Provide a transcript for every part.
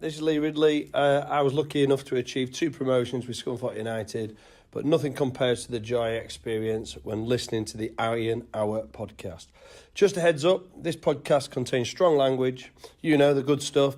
This is Lee Ridley. I was lucky enough to achieve 2 promotions with Scunthorpe United, but nothing compares to the joy I experience when listening to the Iron Hour podcast. Just a heads up, this podcast contains strong language, you know, the good stuff.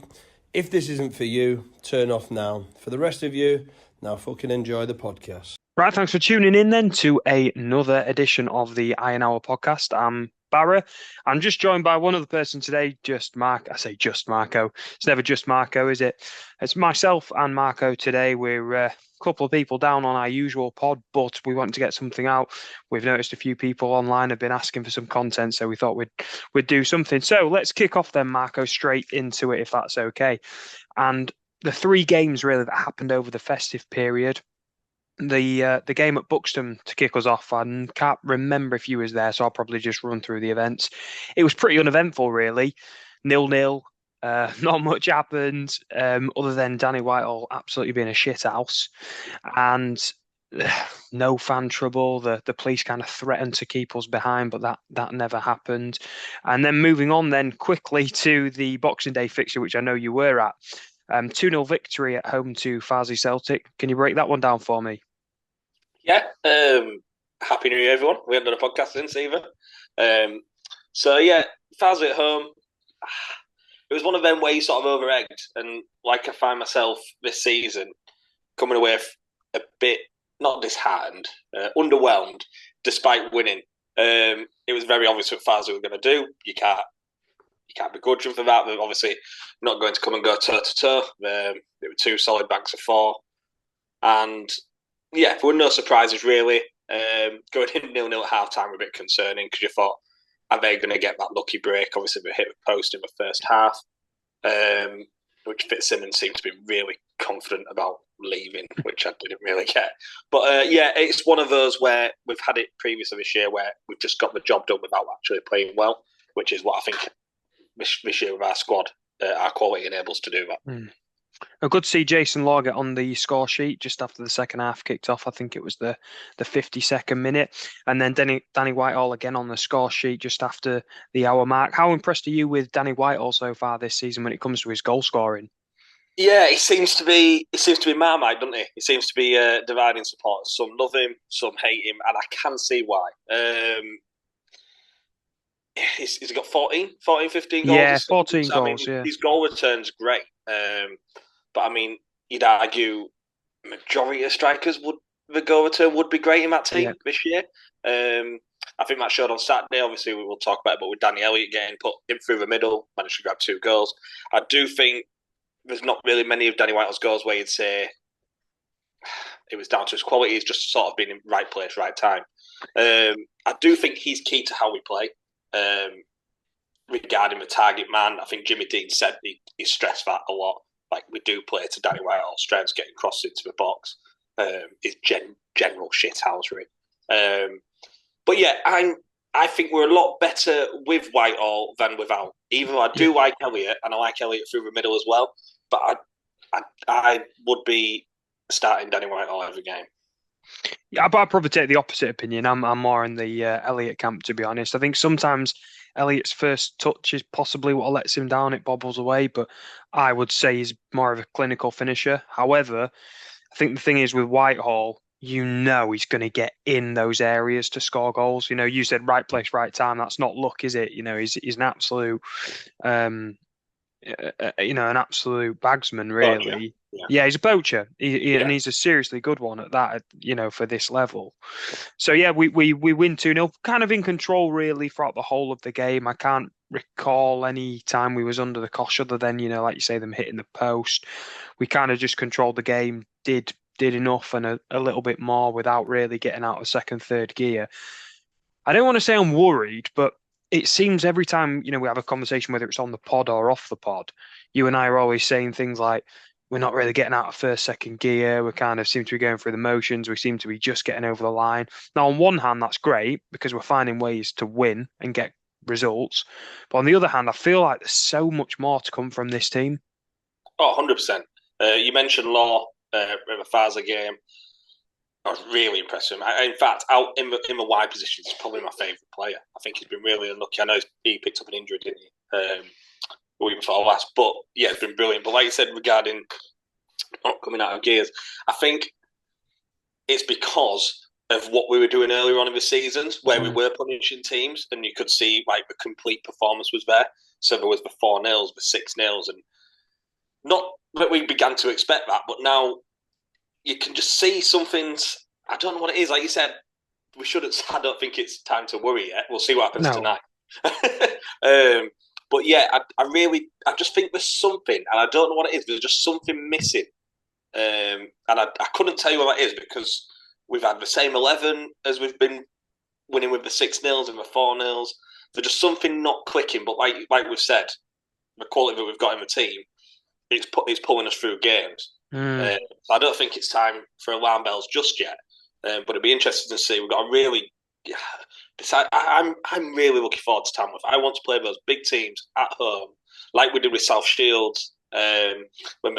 If this isn't for you, turn off now. For the rest of you, now fucking enjoy the podcast. Right, thanks for tuning in then to another edition of the Iron Hour podcast. I'm Barra. I'm just joined by one other person today, just Mark. I say just Marco. It's never just Marco, is it? It's myself and Marco today. We're a couple of people down on our usual pod, but we want to get something out. We've noticed a few people online have been asking for some content, so we thought we'd do something. So let's kick off then, Marco, straight into it, if that's okay. And the 3 games really that happened over the festive period. The game at Buxton to kick us off. I can't remember if you was there, so I'll probably just run through the events. It was pretty uneventful, really. 0-0. Not much happened other than Danny Whitehall absolutely being a shithouse, and no fan trouble. The police kind of threatened to keep us behind, but that never happened. And then moving on then quickly to the Boxing Day fixture, which I know you were at. 2-0 victory at home to Farsley Celtic. Can you break that one down for me? Yeah. Happy New Year, everyone. We haven't done a podcast since either. Farsley at home. It was one of them where you sort of over-egged. And like I find myself this season coming away a bit, not disheartened, underwhelmed, despite winning. It was very obvious what Farsley were going to do. You can't begrudge them for that. They're obviously not going to come and go toe-to-toe. They were 2 solid banks of 4. And, yeah, there were no surprises, really. Going in 0-0 at half-time were a bit concerning because you thought, are they going to get that lucky break? Obviously, they hit a post in the first half, which Fitzsimmons seemed to be really confident about leaving, which I didn't really get. But, it's one of those where we've had it previously this year where we've just got the job done without actually playing well, which is what I think this year with our squad, our quality enables to do that. I could see Jason Law get on the score sheet just after the second half kicked off. I think it was the 52nd minute. And then Danny Whitehall again on the score sheet just after the hour mark. How impressed are you with Danny Whitehall so far this season when it comes to his goal scoring? Yeah, he seems to be Marmite, doesn't he? He seems to be dividing supporters. Some love him, some hate him, and I can see why. He's got 14, 15 goals. Yeah, 14 goals, yeah. His goal return's great. But I mean, you'd argue majority of strikers the goal return would be great in that team this year. I think that showed on Saturday. Obviously, we will talk about it, but with Danny Elliott getting put in through the middle, managed to grab 2 goals. I do think there's not really many of Danny Whitehall's goals where you'd say it was down to his quality. He's just sort of been in right place, right time. I do think he's key to how we play. Regarding the target man, I think Jimmy Dean said he stressed that a lot. Like, we do play to Danny Whitehall's strengths, getting crossed into the box. Is general shithousery. But yeah, I think we're a lot better with Whitehall than without. Even though I do like Elliott, and I like Elliott through the middle as well, but I would be starting Danny Whitehall every game. Yeah, but I'd probably take the opposite opinion. I'm more in the Elliott camp, to be honest. I think sometimes Elliott's first touch is possibly what lets him down. It bobbles away, but I would say he's more of a clinical finisher. However, I think the thing is with Whitehall, you know he's going to get in those areas to score goals. You know, you said right place, right time. That's not luck, is it? You know, he's an absolute, an absolute bagsman, really. Yeah, he's a poacher, and he's a seriously good one at that. You know, for this level. So yeah, we win 2-0, kind of in control really throughout the whole of the game. I can't recall any time we was under the cosh other than, you know, like you say, them hitting the post. We kind of just controlled the game, did enough and a little bit more without really getting out of second, third gear. I don't want to say I'm worried, but it seems every time, you know, we have a conversation, whether it's on the pod or off the pod, you and I are always saying things like, we're not really getting out of first, second gear. We kind of seem to be going through the motions. We seem to be just getting over the line. Now, on one hand, that's great because we're finding ways to win and get results. But on the other hand, I feel like there's so much more to come from this team. Oh, 100%. You mentioned Law in the Farsley game. I was really impressed with him. In fact, out in the wide position, he's probably my favourite player. I think he's been really unlucky. I know he picked up an injury, didn't he? the week before last. But yeah, it's been brilliant. But like you said, regarding not coming out of gears, I think it's because of what we were doing earlier on in the seasons, where we were punishing teams, and you could see like the complete performance was there. So there was the 4-0s, the 6-0s, and not that we began to expect that, but now you can just see some things. I don't know what it is. Like you said, we shouldn't. I don't think it's time to worry yet. We'll see what happens tonight. But yeah, I just think there's something, and I don't know what it is. There's just something missing, and I couldn't tell you what that is because we've had the same 11 as we've been winning with the 6-0s and the 4-0s. There's just something not clicking. But like we've said, the quality that we've got in the team, it's pulling us through games. So I don't think it's time for alarm bells just yet. But it'd be interesting to see. We've got a really. I'm really looking forward to Tamworth. I want to play those big teams at home, like we did with South Shields. When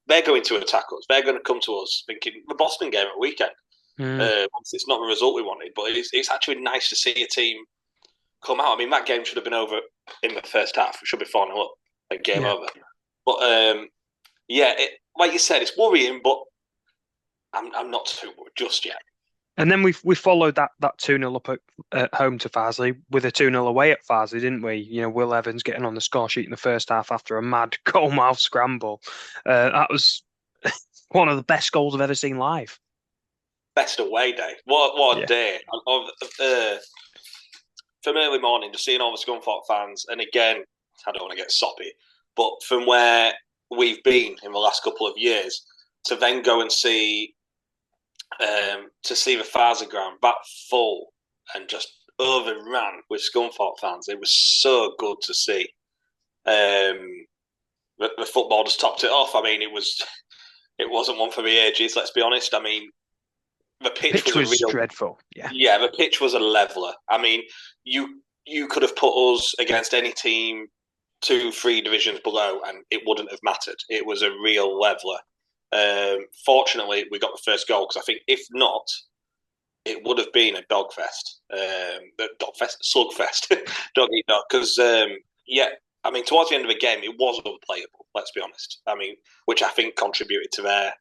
they're going to attack us, they're going to come to us thinking the Boston game at the weekend. It's not the result we wanted, but it's actually nice to see a team come out. I mean, that game should have been over in the first half. It should be 4-0 up, like game over. But like you said, it's worrying, but I'm not too worried just yet. And then we followed that 2-0 up at home to Farsley with a 2-0 away at Farsley, didn't we? You know, Will Evans getting on the score sheet in the first half after a mad goal-mouth scramble. That was one of the best goals I've ever seen live. Best away day. What a day. From early morning, just seeing all the Scunthorpe fans, and again, I don't want to get soppy, but from where we've been in the last couple of years, to then go and see the Farsley ground that full and just overran with Scunthorpe fans, it was so good to see. The football just topped it off. I mean, it wasn't one for the ages. Let's be honest. I mean, the pitch was dreadful. Yeah, the pitch was a leveler. I mean, you could have put us against any team 2-3 divisions below, and it wouldn't have mattered. It was a real leveler. Fortunately, we got the first goal because I think if not, it would have been a dogfest. Slugfest. Dog eat dog. Because I mean, towards the end of the game, it was unplayable. Let's be honest. I mean, which I think contributed to their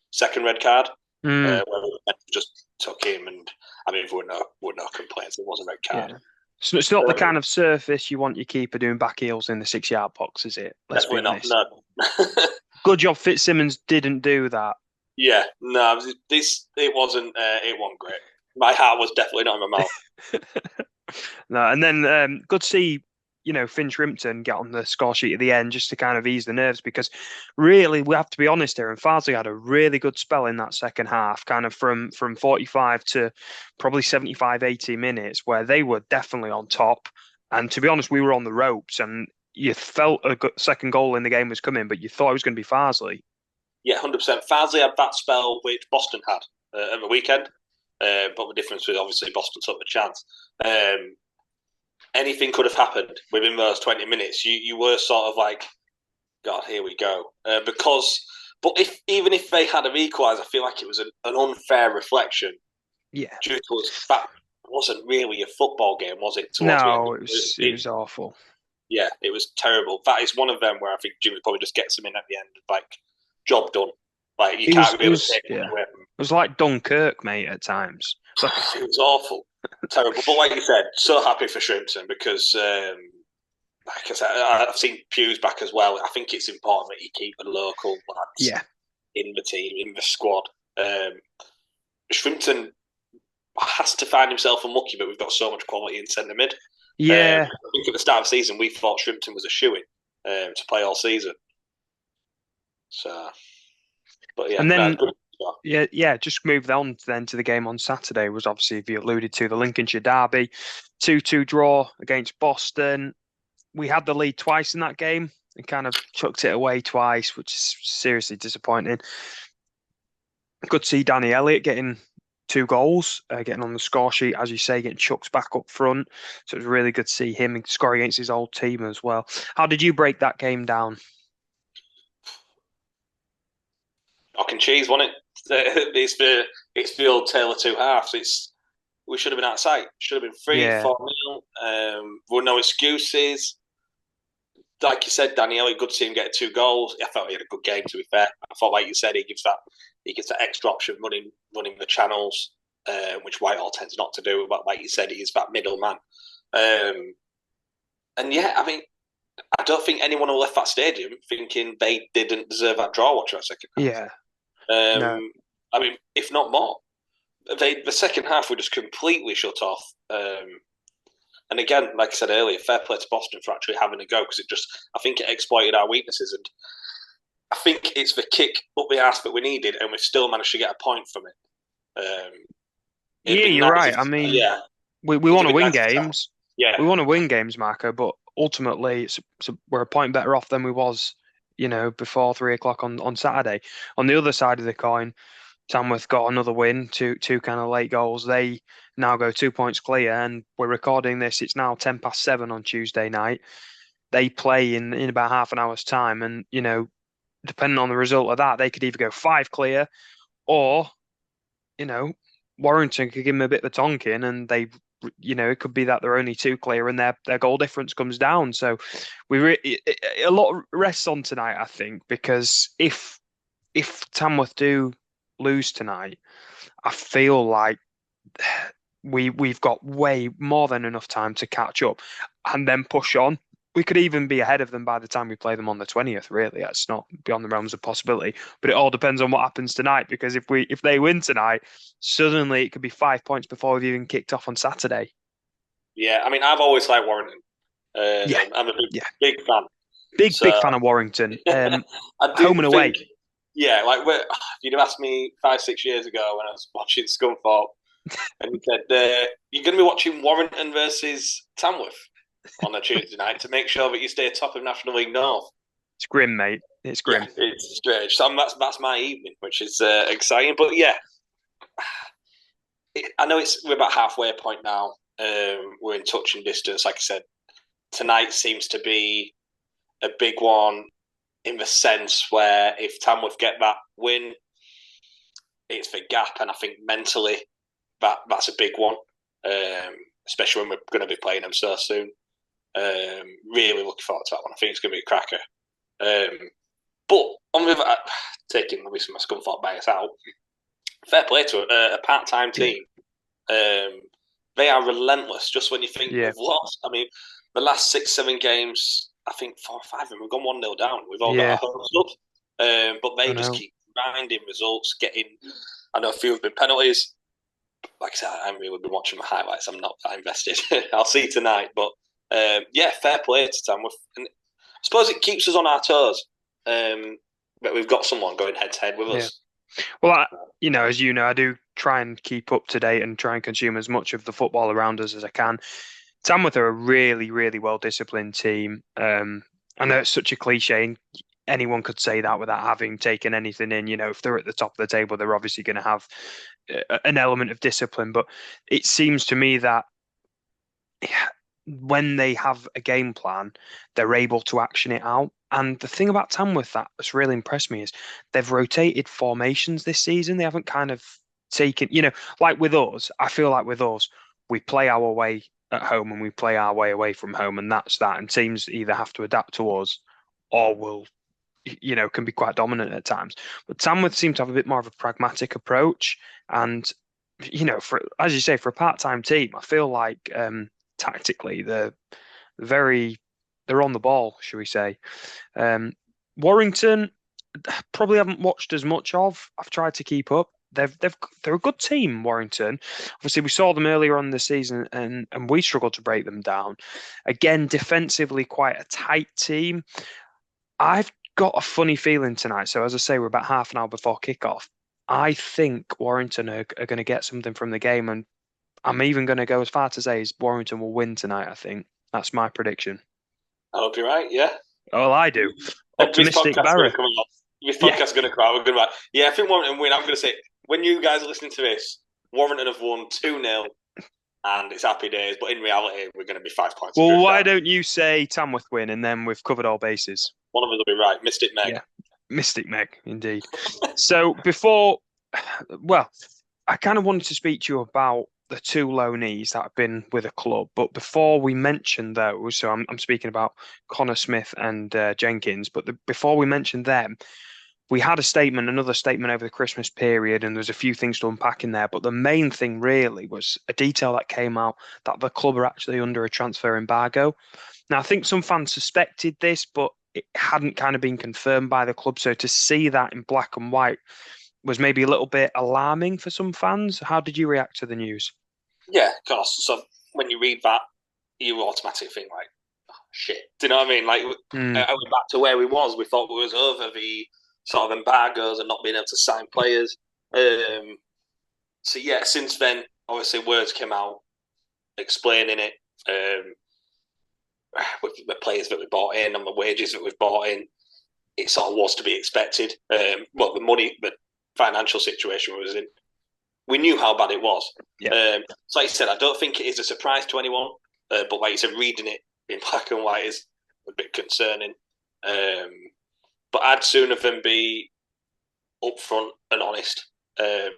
second red card. Where we just took him, and I mean, there were no complaints. It was a red card. Yeah. So it's not the kind of surface you want your keeper doing back heels in the 6-yard box, is it? Let's be honest. No. Good job Fitzsimmons didn't do that. Yeah, no, it wasn't great. My heart was definitely not in my mouth. No, and then good to see, Finn Shrimpton get on the score sheet at the end just to kind of ease the nerves, because really we have to be honest here, and Farsley had a really good spell in that second half, kind of from 45 to probably 75, 80 minutes, where they were definitely on top. And to be honest, we were on the ropes, and you felt a good second goal in the game was coming, but you thought it was going to be Farsley. Yeah, 100%. Farsley had that spell which Boston had at the weekend, but the difference was obviously Boston took the chance. Anything could have happened within those 20 minutes. You were sort of like, God, here we go. But even if they had equalised, I feel like it was an unfair reflection. Yeah. Due to us, that wasn't really a football game, was it? No, it was awful. Yeah, it was terrible. That is one of them where I think Jimmy probably just gets him in at the end, like, job done. Like, you can't really take it away. It was like Dunkirk, mate, at times. It was awful. Terrible. But like you said, so happy for Shrimpton because, like I said, I've seen Pugh's back as well. I think it's important that you keep the local lads in the team, in the squad. Shrimpton has to find himself unlucky, but we've got so much quality in centre mid. Yeah. I think at the start of the season, we thought Shrimpton was a shoo-in to play all season. So, but yeah. And then, just moved on then to the game on Saturday. Was obviously, if you alluded to, the Lincolnshire derby, 2-2 draw against Boston. We had the lead twice in that game and kind of chucked it away twice, which is seriously disappointing. Good to see Danny Elliott getting 2 goals, getting on the score sheet, as you say, getting chucked back up front. So it was really good to see him score against his old team as well. How did you break that game down? Cock and cheese, wasn't it? It's the old tale of two halves. We should have been outside. Should have been 3-4-0. There were no excuses. like you said, Daniel, good to see him get 2 goals. I thought he had a good game. To be fair, I thought, like you said, he gives that extra option running the channels, which Whitehall tends not to do. But like you said, he is that middleman. And yeah, I mean, I don't think anyone who left that stadium thinking they didn't deserve that draw watch that second half. Yeah. No. I mean, if not more. The second half were just completely shut off. And again, like I said earlier, fair play to Boston for actually having a go, because I think it exploited our weaknesses. And I think it's the kick up the arse that we needed, and we still managed to get a point from it. Yeah, you're right. I mean, we want to win games. Yeah. We want to win games, Marco, but ultimately we're a point better off than we was, before 3:00 on Saturday. On the other side of the coin, Tamworth got another win, two kind of late goals. They now go 2 points clear, and we're recording this. It's now 7:10 on Tuesday night. They play in about half an hour's time, and depending on the result of that, they could either go 5 clear, or Warrington could give them a bit of a tonking, and it could be that they're only 2 clear, and their goal difference comes down. So a lot rests on tonight, I think, because if Tamworth do lose tonight, I feel like we've got way more than enough time to catch up and then push on. We could even be ahead of them by the time we play them on the 20th. Really, that's not beyond the realms of possibility. But it all depends on what happens tonight, because if they win tonight, suddenly it could be 5 points before we've even kicked off on Saturday. Yeah, I mean, I've always liked Warrington. I'm a big fan. Big fan of Warrington. Home and away. Yeah, like if you'd have asked me 5-6 years ago when I was watching Scunthorpe, and you said you're going to be watching Warrington versus Tamworth on a Tuesday night to make sure that you stay top of National League North. It's grim, mate. It's grim. Yeah, it's strange. So that's my evening, which is exciting. But yeah, I know we're about halfway point now. We're in touching distance. Like I said, tonight seems to be a big one, in the sense where if Tamworth get that win, it's the gap, and I think mentally that's a big one, especially when we're going to be playing them so soon. Really looking forward to that one. I think it's going to be a cracker. But on with taking obviously my Scunthorpe bias out, fair play to a part-time team. They are relentless. Just when you think we've lost, I mean, the last 6-7 games, I think 4 or 5 of them, we've gone 1-0 down. We've all got our hopes up. But they just keep grinding results, I know a few have been penalties. Like I said, I haven't really been watching the highlights. I'm not that invested. I'll see tonight. But fair play to Tamworth. And I suppose it keeps us on our toes. But we've got someone going head to head with us. Well, as you know, I do try and keep up to date and try and consume as much of the football around us as I can. Tamworth are a really, really well-disciplined team. I know it's such a cliche, and anyone could say that without having taken anything in. If they're at the top of the table, they're obviously going to have an element of discipline. But it seems to me that when they have a game plan, they're able to action it out. And the thing about Tamworth that's really impressed me is they've rotated formations this season. They haven't kind of taken, like with us, I feel like with us, we play our way at home and we play our way away from home, and that's that. And teams either have to adapt to us or will, can be quite dominant at times. But Tamworth seem to have a bit more of a pragmatic approach. And, as you say, for a part-time team, I feel like tactically they're on the ball, should we say. Warrington, probably haven't watched as much of. I've tried to keep up. They're a good team, Warrington. Obviously, we saw them earlier on in the season, and we struggled to break them down. Again, defensively, quite a tight team. I've got a funny feeling tonight. So, as I say, we're about half an hour before kickoff. I think Warrington are going to get something from the game, and I'm even going to go as far to say Warrington will win tonight. I think that's my prediction. I hope you're right. Yeah. Oh, I do. Optimistic Barry. This podcast is going to come out. We're going to I think Warrington win. I'm going to say, when you guys are listening to this, Warrington have won 2-0 and it's happy days. But in reality, we're going to be 5 points. Well, why don't you say Tamworth win, and then we've covered all bases? One of us will be right. Mystic Meg. Yeah, Mystic Meg, indeed. So I kind of wanted to speak to you about the two loanees that have been with a club, but before we mention those, so I'm speaking about Connor Smith and Jenkins, but before we mention them, we had another statement over the Christmas period, and there's a few things to unpack in there. But the main thing really was a detail that came out that the club are actually under a transfer embargo. Now, I think some fans suspected this, but it hadn't kind of been confirmed by the club. So to see that in black and white was maybe a little bit alarming for some fans. How did you react to the news? Yeah, of course. So when you read that, you automatically think like, oh, shit. Do you know what I mean? Like, I went back to where we was. We thought we was over the sort of embargoes and not being able to sign players. So yeah, since then, obviously words came out explaining it. With the players that we bought in and the wages that we've bought in, it sort of was to be expected. The financial situation we was in, we knew how bad it was. Yeah. So like I said, I don't think it is a surprise to anyone. But like you said, reading it in black and white is a bit concerning. But I'd sooner them be upfront and honest. I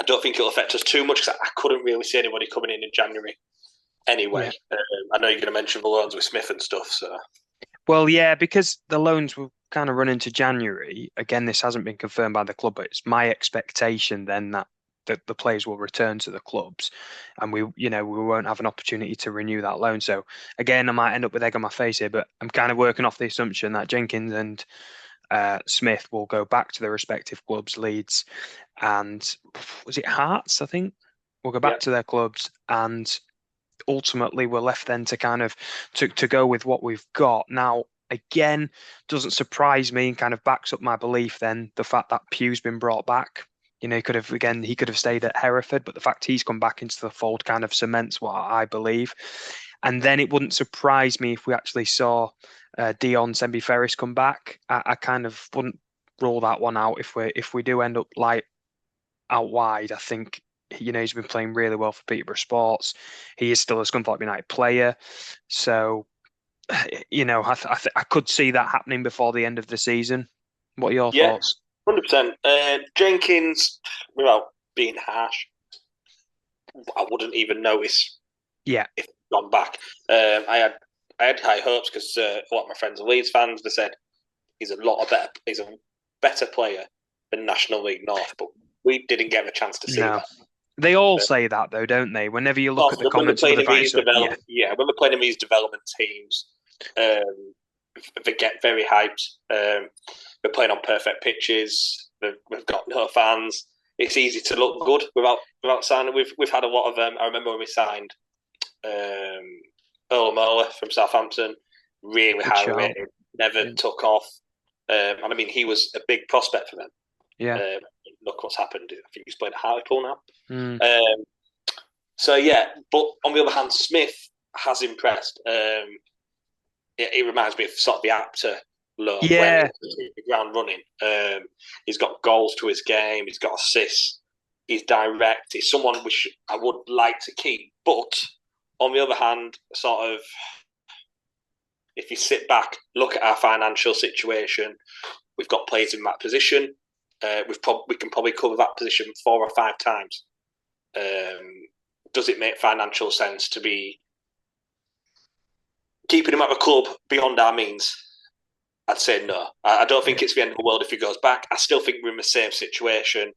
don't think it'll affect us too much because I couldn't really see anybody coming in January anyway. Yeah. I know you're going to mention the loans with Smith and stuff. So, well, yeah, because the loans were kind of running to January. Again, this hasn't been confirmed by the club, but it's my expectation then that the players will return to the clubs, and we won't have an opportunity to renew that loan. So again, I might end up with egg on my face here, but I'm kind of working off the assumption that Jenkins and Smith will go back to their respective clubs, Leeds and was it Hearts? I think will go back to their clubs, and ultimately we're left then to kind of to go with what we've got now. Again, doesn't surprise me and kind of backs up my belief then the fact that Pugh's been brought back. He could have stayed at Hereford, but the fact he's come back into the fold kind of cements what I believe. And then it wouldn't surprise me if we actually saw Dion Sembi-Ferris come back. I kind of wouldn't rule that one out if we do end up out wide. I think he's been playing really well for Peterborough Sports. He is still a Scunthorpe United player, so I could see that happening before the end of the season. What are your thoughts? 100%. Jenkins, without being harsh, I wouldn't even notice. Yeah, if he'd gone back. I had high hopes because a lot of my friends are Leeds fans. They said he's a better player than National League North, but we didn't get a chance to see that. They all say that though, don't they? Whenever you look at the comments of the fans, when we're playing in these development teams, they get very hyped. We're playing on perfect pitches. We've got no fans. It's easy to look good without signing. We've had a lot of. I remember when we signed Earl Mola from Southampton, really high rated, never took off. And I mean, he was a big prospect for them. Yeah. Look what's happened. I think he's playing at Hartlepool now. So yeah, but on the other hand, Smith has impressed. He reminds me of sort of the actor loan. Yeah. The ground running. He's got goals to his game. He's got assists. He's direct. He's someone which I would like to keep. But on the other hand, sort of, if you sit back, look at our financial situation, we've got players in that position. We can probably cover that position 4 or 5 times. Does it make financial sense to be keeping him at the club beyond our means? I'd say no. I don't think it's the end of the world if he goes back. I still think we're in the same situation.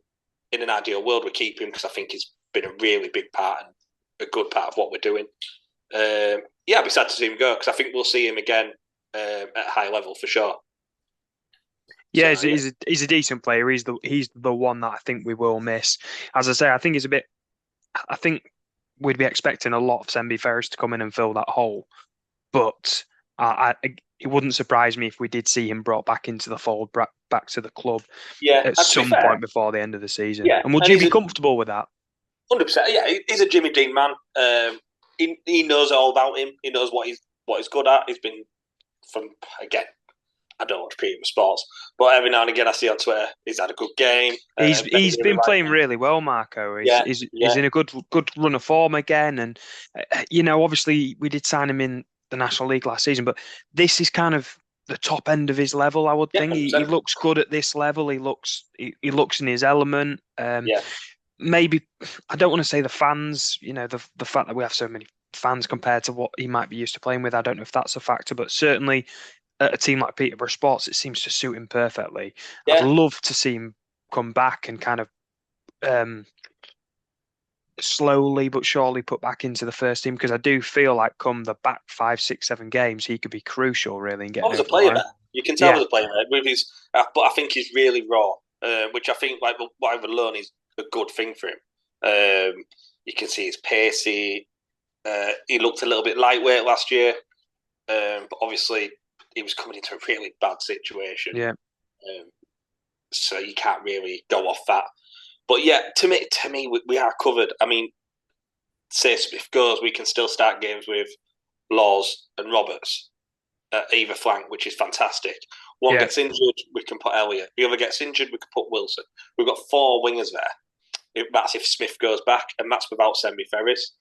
In an ideal world, we keep him because I think he's been a really big part and a good part of what we're doing. I'd be sad to see him go because I think we'll see him again at a high level for sure. Yeah, so, he's a decent player. He's the one that I think we will miss. As I say, I think we'd be expecting a lot of Sembi-Ferris to come in and fill that hole, but it wouldn't surprise me if we did see him brought back into the fold, back to the club at some point before the end of the season. Yeah. And would you be comfortable with that? 100%. Yeah, he's a Jimmy Dean man. He knows all about him. He knows what he's good at. He's been again. I don't watch Peterborough Sports, but every now and again I see on Twitter he's had a good game. He's been playing really well, Marco. He's in a good run of form again, and obviously we did sign him in the National League last season, but this is kind of the top end of his level. I would think he looks good at this level. He looks in his element. maybe I don't want to say the fans, the fact that we have so many fans compared to what he might be used to playing with. I don't know if that's a factor, but certainly at a team like Peterborough Sports, it seems to suit him perfectly. I'd Yeah, love to see him come back and kind of slowly but surely put back into the first team, because I do feel like come the back 5, 6, 7 games, he could be crucial really in getting as a over the player, line. you can tell Yeah, as a player with his, but I think he's really raw, which I think like what I've learned is a good thing for him. You can see he's pacey. He looked a little bit lightweight last year, but obviously he was coming into a really bad situation. yeah, So you can't really go off that. But yeah, to me, we are covered. I mean, say Smith goes, we can still start games with Laws and Roberts at either flank, which is fantastic. One yeah. gets injured, we can put Elliott. The other gets injured, we can put Wilson. We've got 4 wingers there. That's if Smith goes back, and that's without Semi Ferris.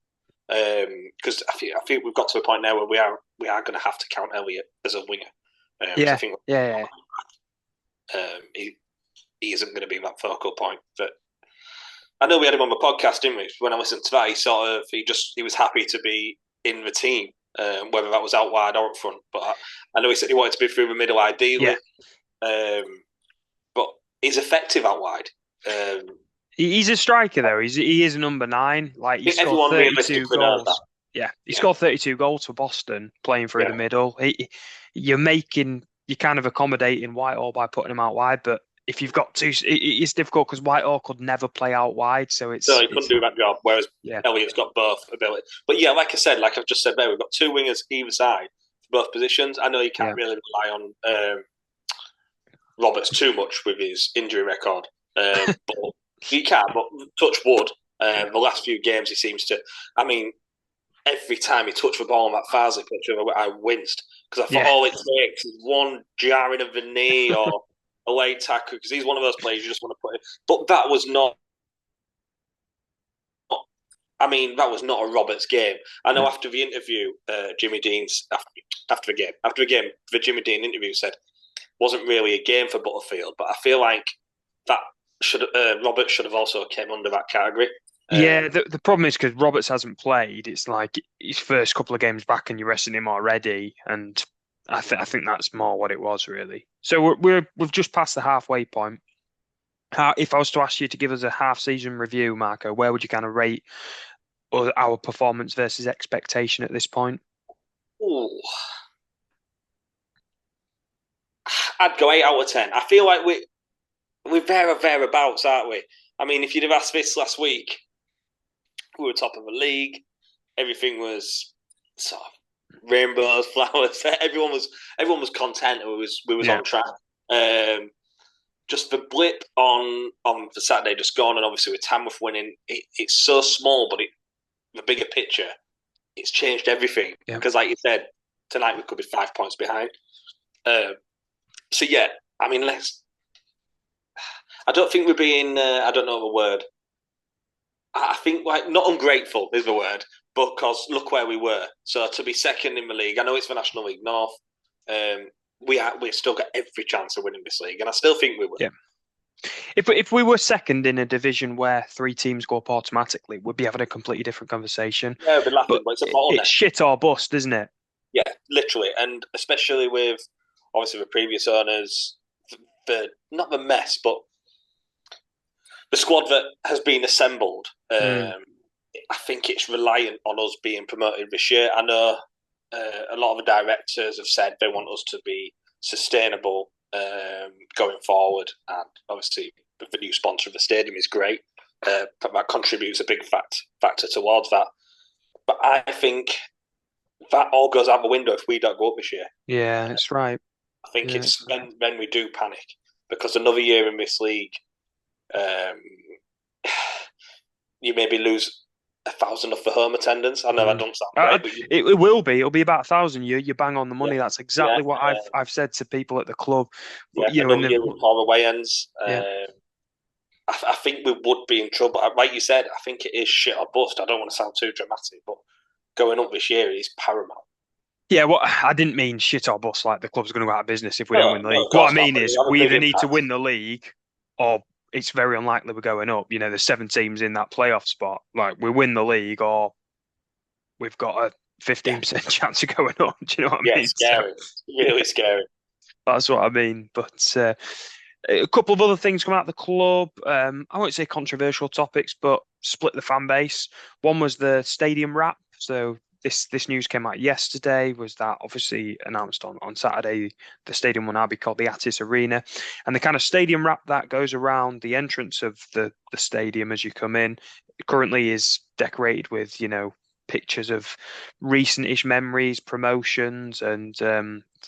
Because I think we've got to a point now where we are going to have to count Elliott as a winger. Yeah, I think yeah. he isn't going to be that focal point. But I know we had him on the podcast, didn't we? When I listened to that, he was happy to be in the team, whether that was out wide or up front. But I know he said he wanted to be through the middle ideally. Yeah. But he's effective out wide. He's a striker though. He is a number 9. Like he scored Everyone 32 realistically knows goals. that. Yeah, he scored 32 goals for Boston playing through the middle. You're kind of accommodating Whitehall by putting him out wide, but if you've got two, it's difficult because Whitehall could never play out wide, so he couldn't do that job. Whereas Elliott's got both ability. But yeah, like I said, like I've just said there, we've got 2 wingers either side for both positions. I know you can't really rely on Roberts too much with his injury record, but you can. But touch wood, the last few games he seems to. I mean, every time he touched the ball on that Farsley picture, I winced because I thought all it takes is one jarring of the knee or a late tackle, because he's one of those players you just want to put in. But that was not. I mean, that was not a Roberts game. I know after the interview, Jimmy Dean's after the game, the Jimmy Dean interview said wasn't really a game for Butterfield, but I feel like that Roberts should have also came under that category. Yeah, the problem is because Roberts hasn't played. It's like his first couple of games back, and you're resting him already. And I think that's more what it was really. So we've just passed the halfway point. If I was to ask you to give us a half-season review, Marco, where would you kind of rate our performance versus expectation at this point? Ooh. I'd go 8 out of 10. I feel like we're thereabouts, aren't we? I mean, if you'd have asked this last week, we were top of the league. Everything was sort of rainbows, flowers. Everyone was content. We was on track. Just the blip on the Saturday just gone, and obviously with Tamworth winning, it's so small, but the bigger picture, it's changed everything. Because, like you said, tonight we could be 5 points behind. So yeah, I mean, I don't think we're being. I don't know the word. I think like not ungrateful is the word, but because look where we were. So to be second in the league, I know it's the National League North. We've still got every chance of winning this league, and I still think we will. Yeah. If we were second in a division where 3 teams go up automatically, we'd be having a completely different conversation. Yeah, we'd be laughing, but it's a bottleneck. It's shit or bust, isn't it? Yeah, literally, and especially with obviously the previous owners, not the mess, but the squad that has been assembled. I think it's reliant on us being promoted this year. I know a lot of the directors have said they want us to be sustainable going forward, and obviously the new sponsor of the stadium is great. That contributes a big factor towards that. But I think that all goes out the window if we don't go up this year. Yeah, that's right. I think it's when we do panic, because another year in this league, you maybe lose 1,000 off the home attendance. I know that don't sound right, but it will be. It'll be about 1,000. You bang on the money. That's exactly what I've said to people at the club. But, another year with all the way ends. I think we would be in trouble. Like you said, I think it is shit or bust. I don't want to sound too dramatic, but going up this year is paramount. Yeah, well, I didn't mean shit or bust, like the club's going to go out of business if we don't win the league. What I mean is we either need to win the league or it's very unlikely we're going up. You know, there's 7 teams in that playoff spot. Like, we win the league, or we've got a 15% chance of going up. Do you know what I Yeah, mean? scary. Really scary. That's what I mean. But a couple of other things come out of the club. I won't say controversial topics, but split the fan base. One was the stadium wrap. So this news came out yesterday. Was that obviously announced on Saturday? The stadium will now be called the Attis Arena, and the kind of stadium wrap that goes around the entrance of the stadium as you come in. Currently is decorated with pictures of recent-ish memories, promotions, and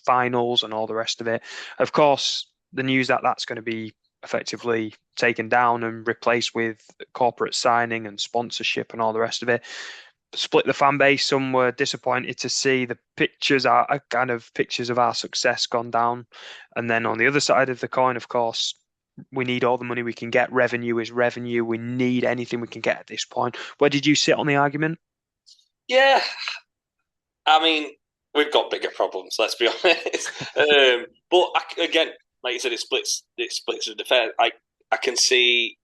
finals, and all the rest of it. Of course, the news that that's going to be effectively taken down and replaced with corporate signing and sponsorship and all the rest of it split the fan base. Some were disappointed to see the pictures are kind of pictures of our success gone down. And then on the other side of the coin, of course, we need all the money we can get. Revenue is revenue. We need anything we can get at this point. Where did you sit on the argument? Yeah, I mean, we've got bigger problems. Let's be honest. Again, like you said, it splits the defence. I can see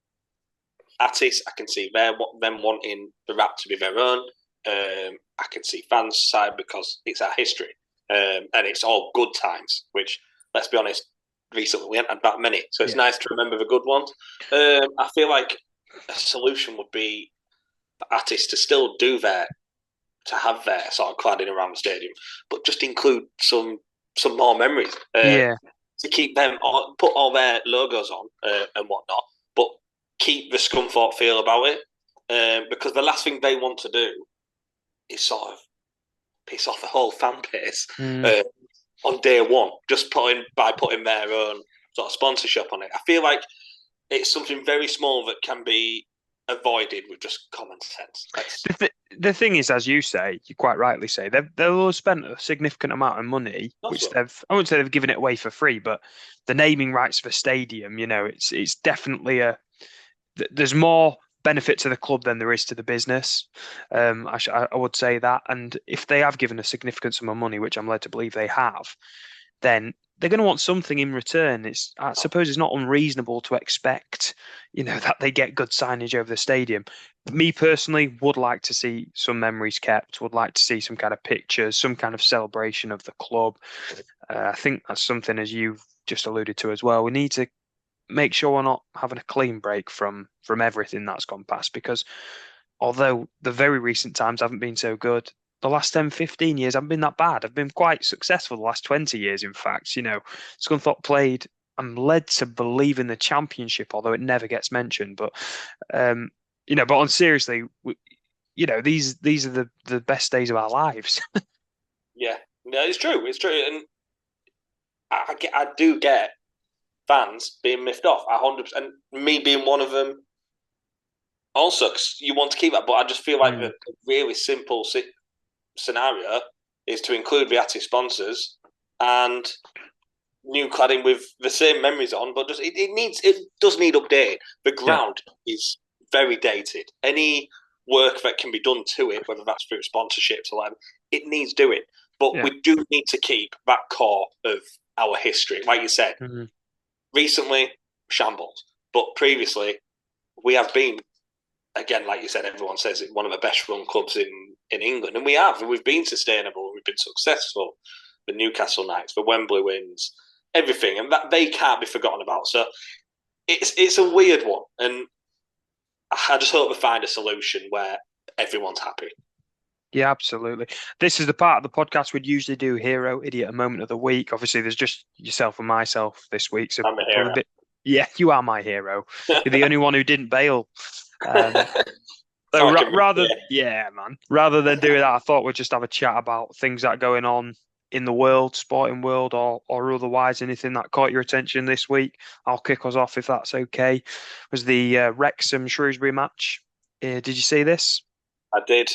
Attis. I can see them wanting the wrap to be their own. I can see fans' side because it's our history, and it's all good times. Which, let's be honest, recently we haven't had that many, so it's nice to remember the good ones. I feel like a solution would be for Attis to still have their sort of cladding around the stadium, but just include some more memories. To keep them put all their logos on and whatnot, but keep the Scunthorpe feel about it. Because the last thing they want to do is sort of piss off the whole fan base on day one, just by putting their own sort of sponsorship on it. I feel like it's something very small that can be avoided with just common sense. The thing is, as you say, you quite rightly say, they'll have spent a significant amount of money, which I wouldn't say they've given it away for free, but the naming rights for stadium, it's definitely there's more benefit to the club than there is to the business. I would say that. And if they have given a significant sum of money, which I'm led to believe they have, then they're going to want something in return. I suppose it's not unreasonable to expect, that they get good signage over the stadium. Me personally would like to see some memories kept, would like to see some kind of pictures, some kind of celebration of the club. I think that's something, as you've just alluded to as well, we need to make sure we're not having a clean break from everything that's gone past, because although the very recent times haven't been so good, the last 10, 15 years haven't been that bad. I've been quite successful the last 20 years, in fact. Scunthorpe played, I'm led to believe, in the championship, although it never gets mentioned. But, but on seriously, these are the best days of our lives. Yeah, it's true. It's true. And I do get fans being miffed off, 100%. Me being one of them also, because you want to keep that. But I just feel like the really simple scenario is to include the Attis sponsors and new cladding with the same memories on, but just it does need updating. The ground is very dated. Any work that can be done to it, whether that's through sponsorships or whatever, it needs doing. But we do need to keep that core of our history. Like you said, recently, shambles. But previously, we have been, again, like you said, everyone says it, one of the best run clubs in England. And we have. We've been sustainable. We've been successful. The Newcastle Knights, the Wembley wins, everything. And that they can't be forgotten about. So it's a weird one. And I just hope we find a solution where everyone's happy. Yeah, absolutely. This is the part of the podcast we'd usually do hero, idiot, and moment of the week. Obviously, there's just yourself and myself this week. So I'm a hero. Yeah, you are my hero. You're the only one who didn't bail. So rather than doing that, I thought we'd just have a chat about things that are going on in the world, sporting world, or otherwise, anything that caught your attention this week. I'll kick us off if that's okay. It was the Wrexham Shrewsbury match. Did you see this? I did.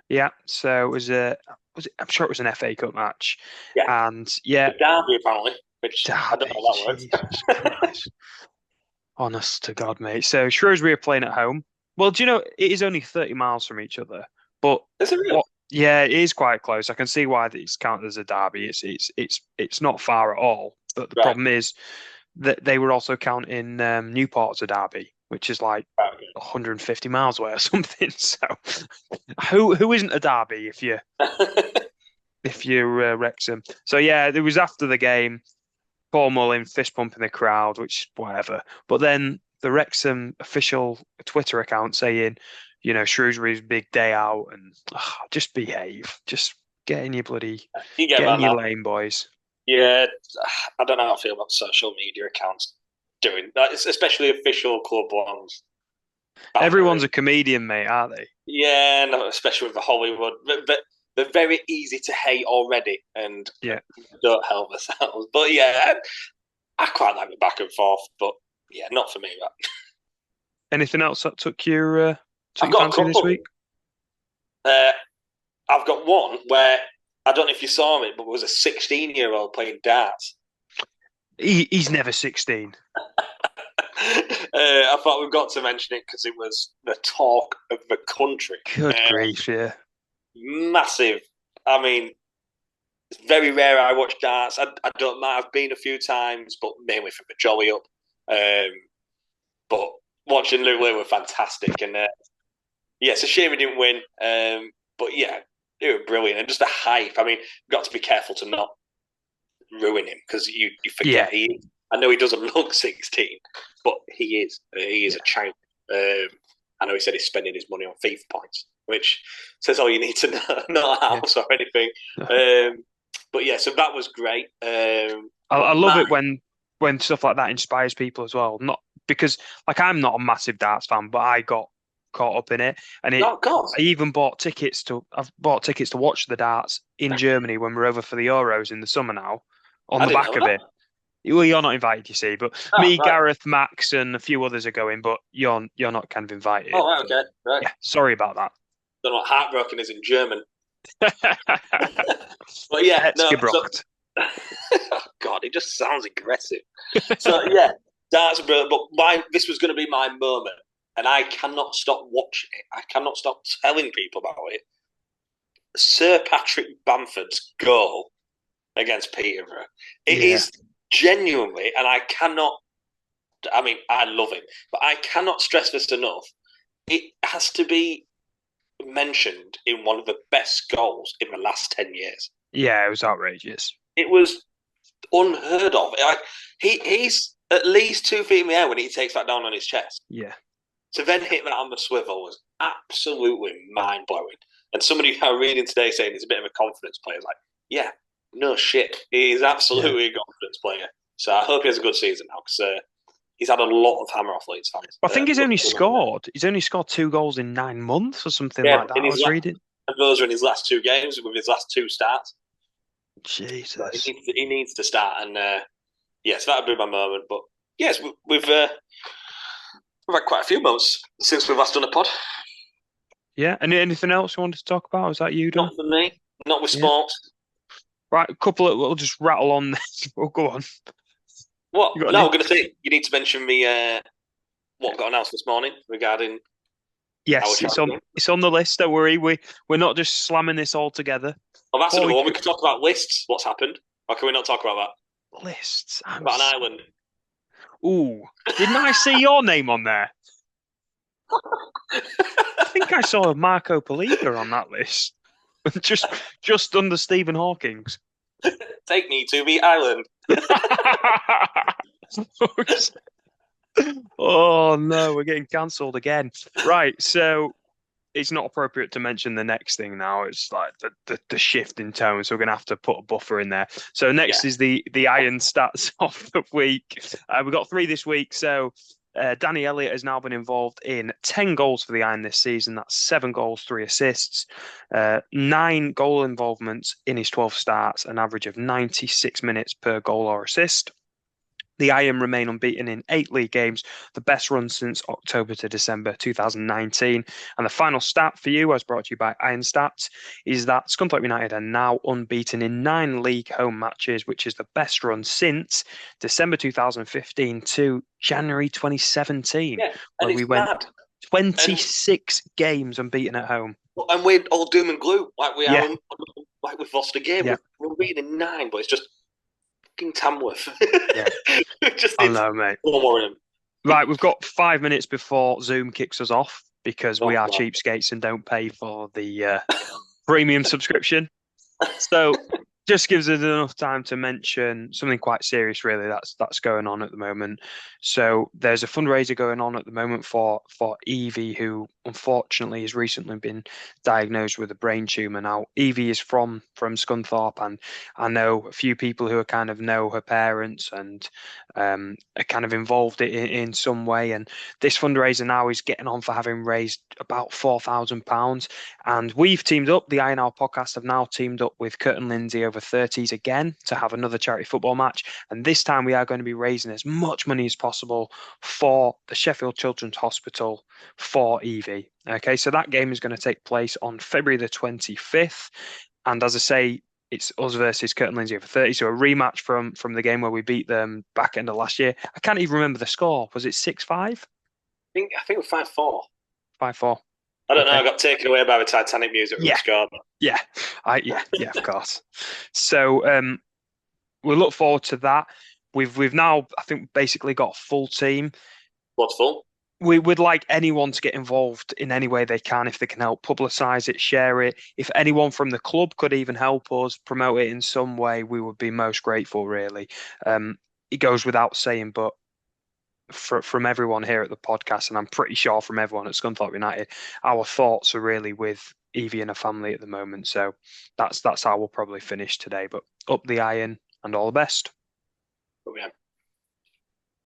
Yeah, so it was I'm sure it was an FA Cup match. Yeah. And the derby, apparently, which derby, I don't know how that works. Jesus Christ. Honest to God, mate. So Shrewsbury are playing at home. Well, do you know, it is only 30 miles from each other. But is it really? Yeah, it is quite close. I can see why it's counted as a derby. It's not far at all. But the problem is they were also counting Newport as a derby, which is like 150 miles away or something. So who isn't a derby if you're Wrexham? So yeah, it was after the game. Paul Mullin fist pumping the crowd, which whatever. But then the Wrexham official Twitter account saying, Shrewsbury's big day out, and just behave, just get in your lane, boys. Yeah, I don't know how I feel about social media accounts doing that, especially official club ones. Everyone's a comedian, mate, aren't they? Yeah, no, especially with the Hollywood. But they're very easy to hate already, and don't help themselves. But yeah, I quite like the back and forth, but yeah, not for me. That. Anything else that took your fancy this week? I've got one where I don't know if you saw it, but it was a 16-year-old playing darts. He's never 16. I thought we've got to mention it because it was the talk of the country. Good grief, yeah. Massive. I mean, it's very rare I watch darts. I don't mind. I've been a few times, but mainly for the jolly up. But watching Luke Lee were fantastic. And it's a shame he didn't win. But yeah, they were brilliant. And just the hype. I mean, you've got to be careful to not ruin him because you forget I know he doesn't look 16, but he is. He is a child. I know he said he's spending his money on FIFA points, which says all you need to know, not a house or anything. But yeah, so that was great. I love it when stuff like that inspires people as well. Not because I'm not a massive darts fan, but I got caught up in it, and I even bought tickets to watch the darts in Germany when we're over for the Euros in the summer now. On the back of it. Well, you're not invited, you see, but me, right. Gareth, Max, and a few others are going, but you're not kind of invited. Oh, right, okay, right. Yeah, sorry about that. Don't know what heartbroken is in German. But yeah, Gebrocht. Oh God, it just sounds aggressive. So yeah, that's brilliant. But this was going to be my moment, and I cannot stop watching it. I cannot stop telling people about it. Sir Patrick Bamford's goal against Peterborough. It is genuinely, and I love him, but I cannot stress this enough. It has to be mentioned in one of the best goals in the last 10 years. Yeah, it was outrageous. It was unheard of. He's at least 2 feet in the air when he takes that down on his chest. Yeah. To then hit that on the swivel was absolutely mind-blowing. And somebody I was reading today saying he's a bit of a confidence player. Like, yeah, no shit. He's absolutely a confidence player. So I hope he has a good season now because he's had a lot of hammer off Leeds fans. I think he's only scored 2 goals in 9 months or something like that. I was reading. And those are in his last 2 games with his last 2 starts. Jesus. So he needs to start. And yes, that would be my moment. But yes, we've had quite a few moments since we've last done a pod. Yeah. Anything else you wanted to talk about? Is that you, Don? Not for me. Not with sports. Right, a couple of we'll just rattle on this. We'll go on. What? No, I'm going to say you need to mention me. What got announced this morning regarding? Yes, it's on the list. Don't worry, we're not just slamming this all together. Oh, that's another one. We could talk about lists. What's happened? Or can we not talk about that? Lists. About an island. Ooh, didn't I see your name on there? I think I saw Marco Poliga on that list. just under Stephen Hawking's. Take me to the island. Oh no, we're getting cancelled again. Right, so it's not appropriate to mention the next thing now. It's like the shift in tone, so we're gonna have to put a buffer in there. So next is the iron stats of the week. We've got 3 this week. So Danny Elliott has now been involved in 10 goals for the Iron this season. That's 7 goals, 3 assists, 9 goal involvements in his 12 starts, an average of 96 minutes per goal or assist. The Iron remain unbeaten in 8 league games, the best run since October to December 2019. And the final stat for you, as brought to you by Iron Stats, is that Scunthorpe United are now unbeaten in 9 league home matches, which is the best run since December 2015 to January 2017, where we went 26 games unbeaten at home. And we're all doom and gloom, like we are, like we've lost a game. We're beaten in 9, but it's just fucking Tamworth. Yeah. Just I needs know, mate. one more in him. Right, we've got 5 minutes before Zoom kicks us off because we are wow. cheapskates and don't pay for the premium subscription. So just gives us enough time to mention something quite serious, really, that's going on at the moment. So there's a fundraiser going on at the moment for Evie, who unfortunately has recently been diagnosed with a brain tumor. Now, Evie is from Scunthorpe, and I know a few people who are kind of know her parents and are kind of involved in some way. And this fundraiser now is getting on for having raised about £4,000. And we've teamed up, the Iron Hour podcast have now teamed up with Kurt and Lindsay over 30s again to have another charity football match. And this time we are going to be raising as much money as possible for the Sheffield Children's Hospital for Evie. Okay, so that game is going to take place on February the 25th. And as I say, it's us versus Kurt and Lindsay over 30. So a rematch from the game where we beat them back end of last year. I can't even remember the score. Was it 6-5? I think it was 5-4. 5-4. I don't know. I got taken away by the Titanic music. Yeah. Yeah, of course. So we look forward to that. We've now, I think, basically got a full team. What's full? We would like anyone to get involved in any way they can, if they can help publicise it, share it. If anyone from the club could even help us promote it in some way, we would be most grateful, really. It goes without saying, but from everyone here at the podcast, and I'm pretty sure from everyone at Scunthorpe United, our thoughts are really with Evie and her family at the moment. So that's how we'll probably finish today. But up the iron and all the best. Yeah.